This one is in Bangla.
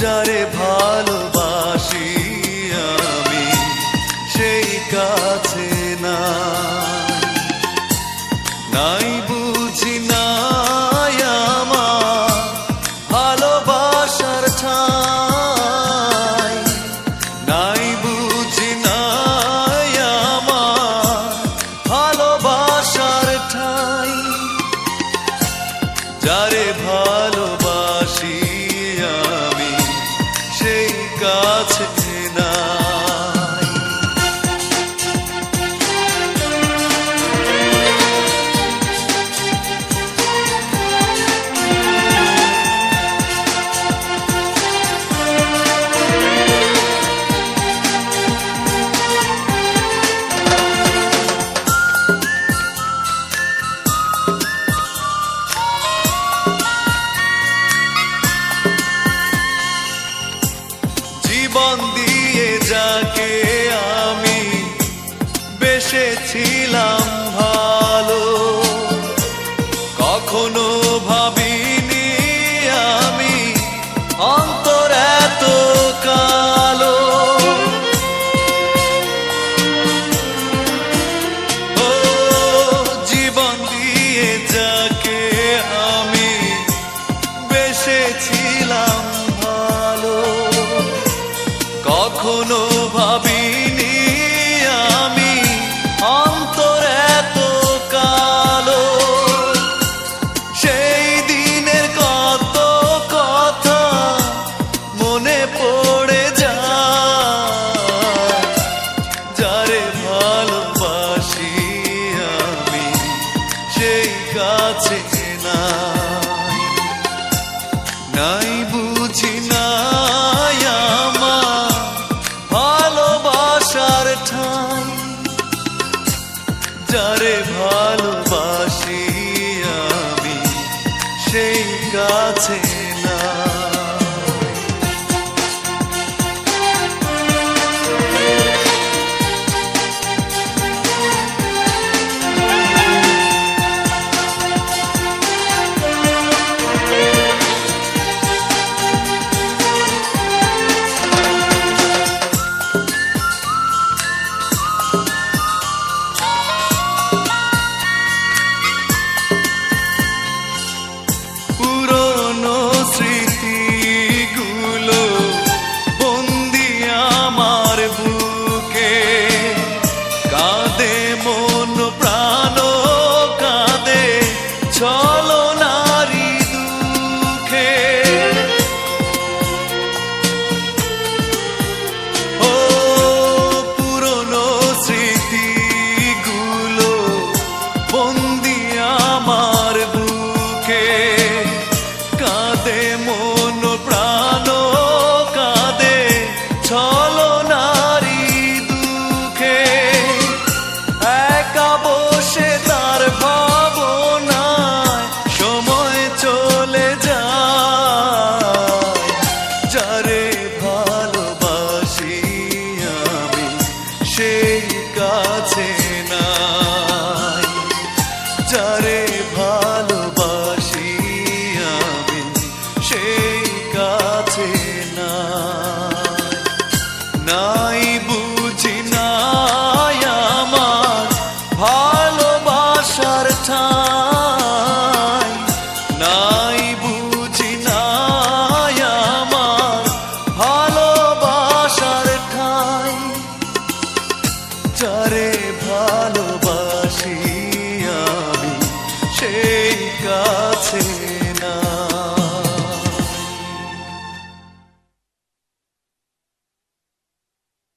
যারে ভালোবাসি আমি সেই কাছে নাই বুঝি নাই আমার ভালোবাসার ঠাই, নাই বুঝি নাই আমার ভালোবাসার ঠাই। যারে ভালোবাসি আমি সেই কাছে নাই। জীবন দিয়ে যাকে আমি বেসেছিলাম ভালো, কখনো ভাবিনি আমি অন্তর এত কালো। ও জীবন দিয়ে যাকে আমি বেসেছিলাম ভালো, কখনো ভাবিনি আমি অন্তর এত কালো। সেই দিনের কত কথা মনে পড়ে যায়, যারে ভালোবাসি আমি সেই কাছে নাই, নাই বুঝি নাই আমার ভালোবাসার ঠাই। যারে ভালোবাসি আমি সেই কাছে নাই। পুরনো স্মৃতিগুলো বন্দি আমার বুকে, কাঁদে মন প্রাণ কাঁদে ছলনারি দুঃখে। ও পুরনো স্মৃতিগুলো বন্দি আমার বুকে, কাঁদে মন প্রাণ কাঁদে ছলনারি দুঃখে। একা বসে তার ভাবনায় সময় চলে যায়, যারে ভালোবাসি আমি সেই কাছে নাই, যারে ভালোবাসি আমি সেই কাছে নাই, নাই বুঝি নাই আমার ভালোবাসার ঠাই, নাই বুঝি নাই আমার ভালোবাসার ঠাই। যারে ভালোবাসি আমি সেই কাছে